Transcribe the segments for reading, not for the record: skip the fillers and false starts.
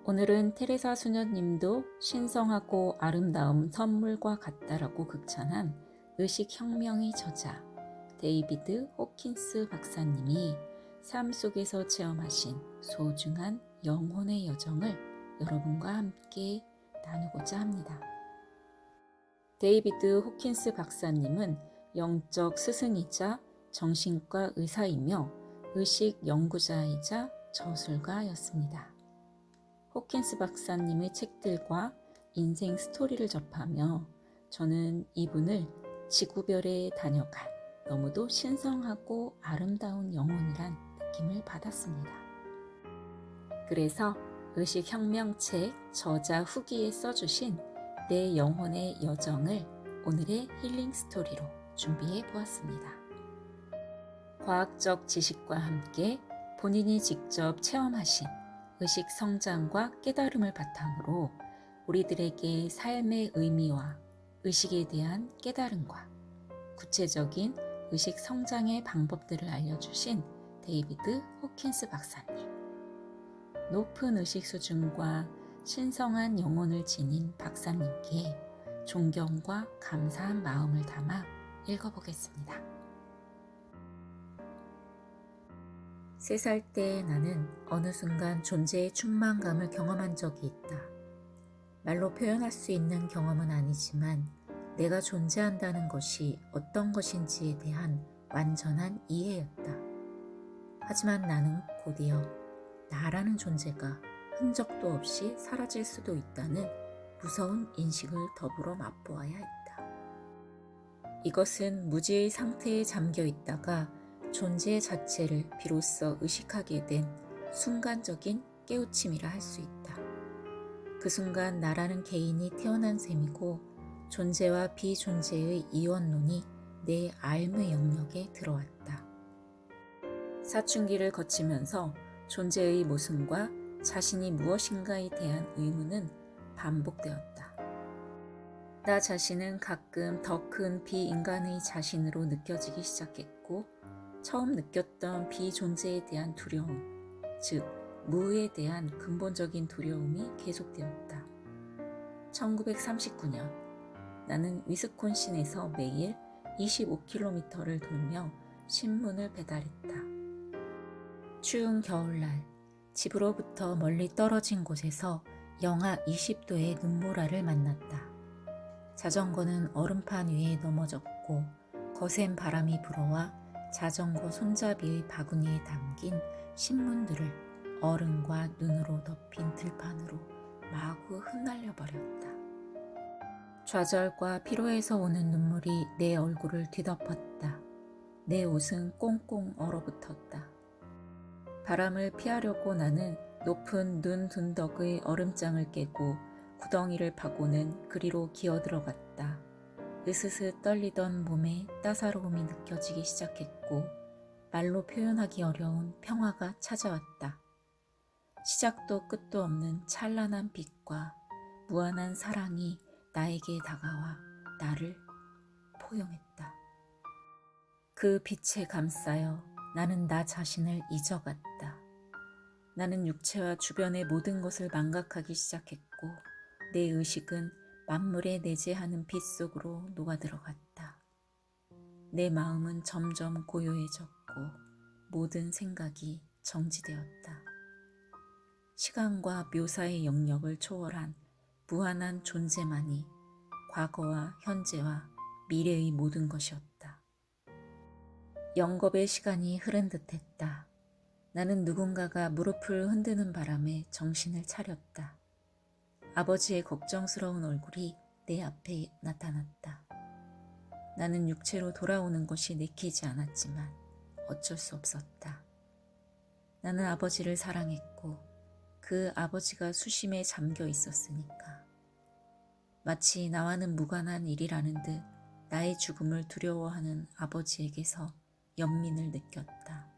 오늘은 테레사 수녀님도 신성하고 아름다운 선물과 같다라고 극찬한 의식혁명의 저자 데이비드 호킨스 박사님이 삶 속에서 체험하신 소중한 영혼의 여정을 여러분과 함께 나누고자 합니다. 데이비드 호킨스 박사님은 영적 스승이자 정신과 의사이며 의식 연구자이자 저술가였습니다. 호킨스 박사님의 책들과 인생 스토리를 접하며 저는 이분을 지구별에 다녀간 너무도 신성하고 아름다운 영혼이란 느낌을 받았습니다. 그래서 의식혁명책 저자 후기에 써주신 내 영혼의 여정을 오늘의 힐링 스토리로 준비해 보았습니다. 과학적 지식과 함께 본인이 직접 체험하신 의식 성장과 깨달음을 바탕으로 우리들에게 삶의 의미와 의식에 대한 깨달음과 구체적인 의식 성장의 방법들을 알려주신 데이비드 호킨스 박사님. 높은 의식 수준과 신성한 영혼을 지닌 박사님께 존경과 감사한 마음을 담아 읽어보겠습니다. 3살 때 나는 어느 순간 존재의 충만감을 경험한 적이 있다. 말로 표현할 수 있는 경험은 아니지만 내가 존재한다는 것이 어떤 것인지에 대한 완전한 이해였다. 하지만 나는 곧이어 나라는 존재가 흔적도 없이 사라질 수도 있다는 무서운 인식을 더불어 맛보아야 했다. 이것은 무지의 상태에 잠겨 있다가 존재 자체를 비로소 의식하게 된 순간적인 깨우침이라 할 수 있다. 그 순간 나라는 개인이 태어난 셈이고 존재와 비존재의 이원론이 내 삶의 영역에 들어왔다. 사춘기를 거치면서 존재의 모순과 자신이 무엇인가에 대한 의문은 반복되었다. 나 자신은 가끔 더 큰 비인간의 자신으로 느껴지기 시작했고 처음 느꼈던 비존재에 대한 두려움, 즉 무에 대한 근본적인 두려움이 계속되었다. 1939년 나는 위스콘신에서 매일 25km를 돌며 신문을 배달했다. 추운 겨울날 집으로부터 멀리 떨어진 곳에서 영하 20도의 눈보라를 만났다. 자전거는 얼음판 위에 넘어졌고 거센 바람이 불어와 자전거 손잡이의 바구니에 담긴 신문들을 얼음과 눈으로 덮인 들판으로 마구 흩날려 버렸다. 좌절과 피로에서 오는 눈물이 내 얼굴을 뒤덮었다. 내 옷은 꽁꽁 얼어붙었다. 바람을 피하려고 나는 높은 눈 둔덕의 얼음장을 깨고 구덩이를 파고는 그리로 기어들어갔다. 으스스 떨리던 몸에 따사로움이 느껴지기 시작했고 말로 표현하기 어려운 평화가 찾아왔다. 시작도 끝도 없는 찬란한 빛과 무한한 사랑이 나에게 다가와 나를 포용했다. 그 빛에 감싸여 나는 나 자신을 잊어갔다. 나는 육체와 주변의 모든 것을 망각하기 시작했고 내 의식은 만물에 내재하는 빛 속으로 녹아들어갔다. 내 마음은 점점 고요해졌고 모든 생각이 정지되었다. 시간과 묘사의 영역을 초월한 무한한 존재만이 과거와 현재와 미래의 모든 것이었다. 영겁의 시간이 흐른 듯했다. 나는 누군가가 무릎을 흔드는 바람에 정신을 차렸다. 아버지의 걱정스러운 얼굴이 내 앞에 나타났다. 나는 육체로 돌아오는 것이 내키지 않았지만 어쩔 수 없었다. 나는 아버지를 사랑했고 그 아버지가 수심에 잠겨 있었으니까. 마치 나와는 무관한 일이라는 듯 나의 죽음을 두려워하는 아버지에게서 연민을 느꼈다.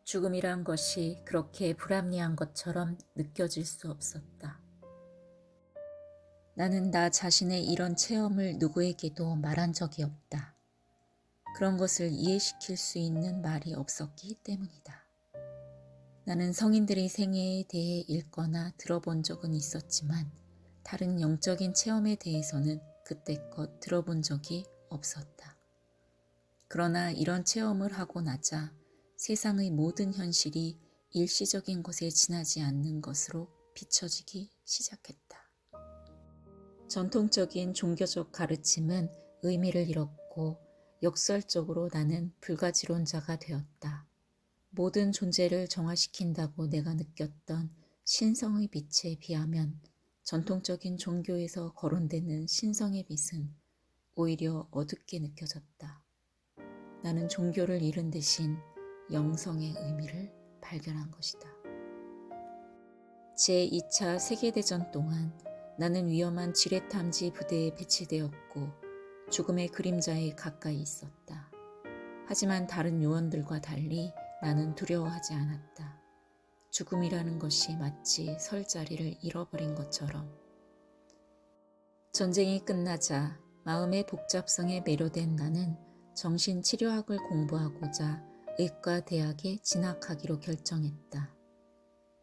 죽음이란 것이 그렇게 불합리한 것처럼 느껴질 수 없었다. 나는 나 자신의 이런 체험을 누구에게도 말한 적이 없다. 그런 것을 이해시킬 수 있는 말이 없었기 때문이다. 나는 성인들의 생애에 대해 읽거나 들어본 적은 있었지만 다른 영적인 체험에 대해서는 그때껏 들어본 적이 없었다. 그러나 이런 체험을 하고 나자 세상의 모든 현실이 일시적인 것에 지나지 않는 것으로 비춰지기 시작했다. 전통적인 종교적 가르침은 의미를 잃었고 역설적으로 나는 불가지론자가 되었다. 모든 존재를 정화시킨다고 내가 느꼈던 신성의 빛에 비하면 전통적인 종교에서 거론되는 신성의 빛은 오히려 어둡게 느껴졌다. 나는 종교를 잃은 대신 영성의 의미를 발견한 것이다. 제2차 세계대전 동안 나는 위험한 지뢰탐지 부대에 배치되었고 죽음의 그림자에 가까이 있었다. 하지만 다른 요원들과 달리 나는 두려워하지 않았다. 죽음이라는 것이 마치 설 자리를 잃어버린 것처럼. 전쟁이 끝나자 마음의 복잡성에 매료된 나는 정신치료학을 공부하고자 의과대학에 진학하기로 결정했다.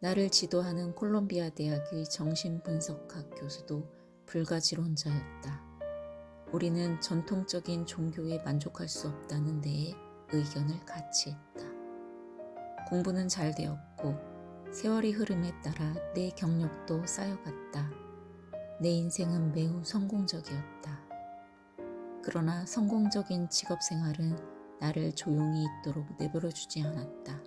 나를 지도하는 콜롬비아 대학의 정신분석학 교수도 불가지론자였다. 우리는 전통적인 종교에 만족할 수 없다는 데에 의견을 같이 했다. 공부는 잘 되었고 세월의 흐름에 따라 내 경력도 쌓여갔다. 내 인생은 매우 성공적이었다. 그러나 성공적인 직업생활은 나를 조용히 있도록 내버려주지 않았다.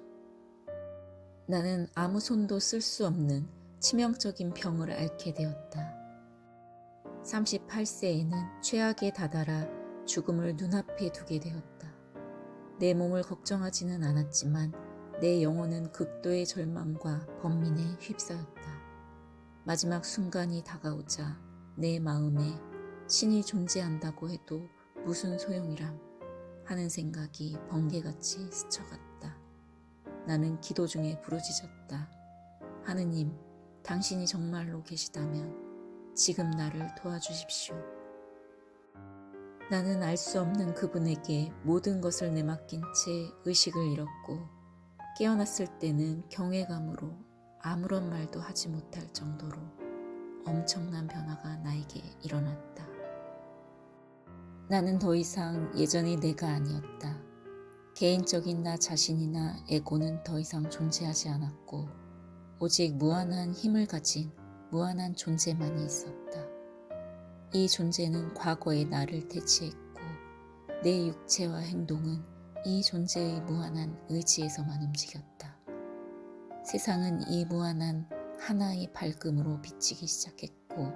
나는 아무 손도 쓸 수 없는 치명적인 병을 앓게 되었다. 38세에는 최악에 다다라 죽음을 눈앞에 두게 되었다. 내 몸을 걱정하지는 않았지만 내 영혼은 극도의 절망과 번민에 휩싸였다. 마지막 순간이 다가오자 내 마음에 신이 존재한다고 해도 무슨 소용이람 하는 생각이 번개같이 스쳐갔다. 나는 기도 중에 부르짖었다. 하느님, 당신이 정말로 계시다면 지금 나를 도와주십시오. 나는 알 수 없는 그분에게 모든 것을 내맡긴 채 의식을 잃었고 깨어났을 때는 경외감으로 아무런 말도 하지 못할 정도로 엄청난 변화가 나에게 일어났다. 나는 더 이상 예전의 내가 아니었다. 개인적인 나 자신이나 에고는 더 이상 존재하지 않았고 오직 무한한 힘을 가진 무한한 존재만이 있었다. 이 존재는 과거의 나를 대체했고 내 육체와 행동은 이 존재의 무한한 의지에서만 움직였다. 세상은 이 무한한 하나의 밝음으로 비치기 시작했고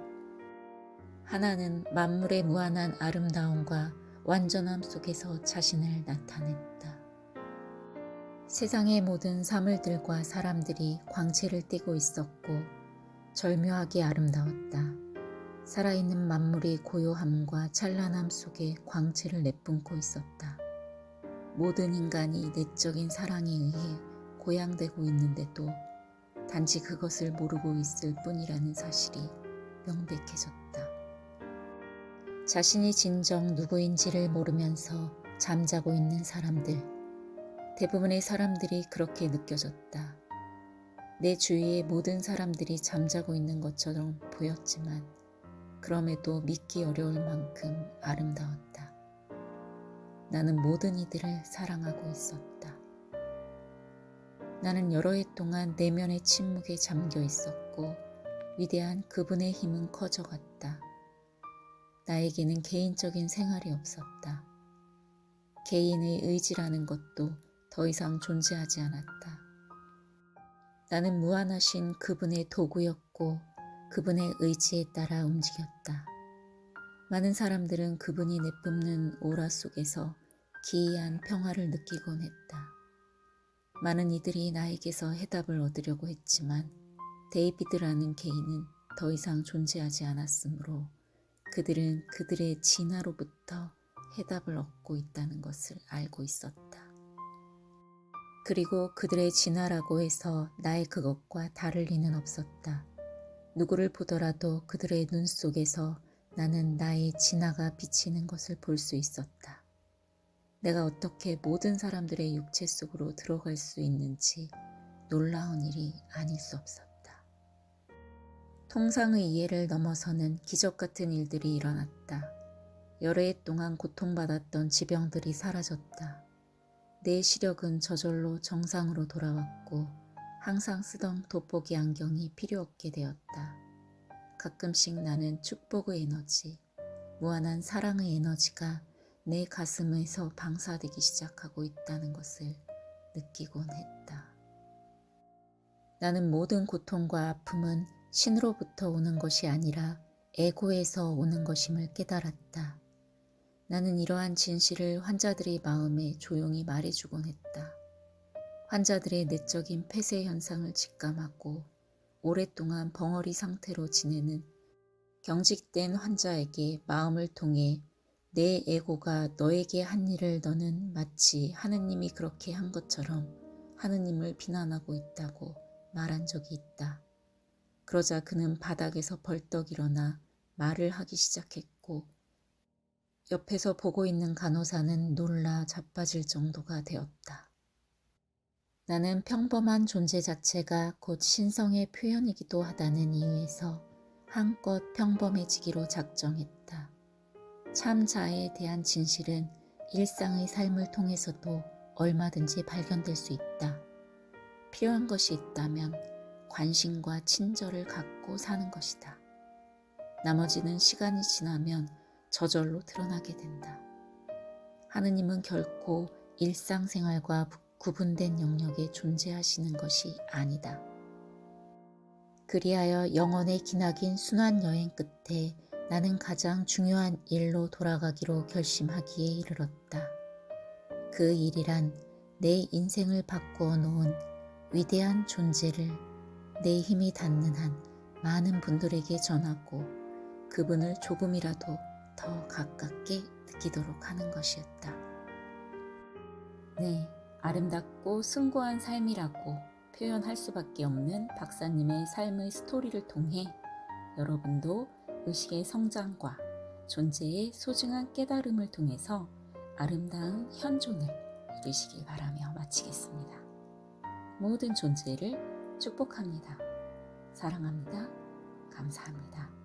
하나는 만물의 무한한 아름다움과 완전함 속에서 자신을 나타냈다. 세상의 모든 사물들과 사람들이 광채를 띠고 있었고 절묘하게 아름다웠다. 살아있는 만물이 고요함과 찬란함 속에 광채를 내뿜고 있었다. 모든 인간이 내적인 사랑에 의해 고양되고 있는데도 단지 그것을 모르고 있을 뿐이라는 사실이 명백해졌다. 자신이 진정 누구인지를 모르면서 잠자고 있는 사람들. 대부분의 사람들이 그렇게 느껴졌다. 내 주위의 모든 사람들이 잠자고 있는 것처럼 보였지만 그럼에도 믿기 어려울 만큼 아름다웠다. 나는 모든 이들을 사랑하고 있었다. 나는 여러 해 동안 내면의 침묵에 잠겨 있었고 위대한 그분의 힘은 커져갔다. 나에게는 개인적인 생활이 없었다. 개인의 의지라는 것도 더 이상 존재하지 않았다. 나는 무한하신 그분의 도구였고 그분의 의지에 따라 움직였다. 많은 사람들은 그분이 내뿜는 오라 속에서 기이한 평화를 느끼곤 했다. 많은 이들이 나에게서 해답을 얻으려고 했지만 데이비드라는 개인은 더 이상 존재하지 않았으므로 그들은 그들의 진화로부터 해답을 얻고 있다는 것을 알고 있었다. 그리고 그들의 진화라고 해서 나의 그것과 다를 리는 없었다. 누구를 보더라도 그들의 눈 속에서 나는 나의 진화가 비치는 것을 볼 수 있었다. 내가 어떻게 모든 사람들의 육체 속으로 들어갈 수 있는지, 놀라운 일이 아닐 수 없었다. 통상의 이해를 넘어서는 기적 같은 일들이 일어났다. 여러 해 동안 고통받았던 지병들이 사라졌다. 내 시력은 저절로 정상으로 돌아왔고 항상 쓰던 돋보기 안경이 필요 없게 되었다. 가끔씩 나는 축복의 에너지, 무한한 사랑의 에너지가 내 가슴에서 방사되기 시작하고 있다는 것을 느끼곤 했다. 나는 모든 고통과 아픔은 신으로부터 오는 것이 아니라 에고에서 오는 것임을 깨달았다. 나는 이러한 진실을 환자들의 마음에 조용히 말해주곤 했다. 환자들의 내적인 폐쇄 현상을 직감하고 오랫동안 벙어리 상태로 지내는 경직된 환자에게 마음을 통해 내 에고가 너에게 한 일을 너는 마치 하느님이 그렇게 한 것처럼 하느님을 비난하고 있다고 말한 적이 있다. 그러자 그는 바닥에서 벌떡 일어나 말을 하기 시작했고 옆에서 보고 있는 간호사는 놀라 자빠질 정도가 되었다. 나는 평범한 존재 자체가 곧 신성의 표현이기도 하다는 이유에서 한껏 평범해지기로 작정했다. 참 자아에 대한 진실은 일상의 삶을 통해서도 얼마든지 발견될 수 있다. 필요한 것이 있다면 관심과 친절을 갖고 사는 것이다. 나머지는 시간이 지나면 저절로 드러나게 된다. 하느님은 결코 일상생활과 구분된 영역에 존재하시는 것이 아니다. 그리하여 영혼의 기나긴 순환여행 끝에 나는 가장 중요한 일로 돌아가기로 결심하기에 이르렀다. 그 일이란 내 인생을 바꾸어 놓은 위대한 존재를 내 힘이 닿는 한 많은 분들에게 전하고 그분을 조금이라도 더 가깝게 느끼도록 하는 것이었다. 네, 아름답고 숭고한 삶이라고 표현할 수밖에 없는 박사님의 삶의 스토리를 통해 여러분도 의식의 성장과 존재의 소중한 깨달음을 통해서 아름다운 현존을 이루시길 바라며 마치겠습니다. 모든 존재를 축복합니다. 사랑합니다. 감사합니다.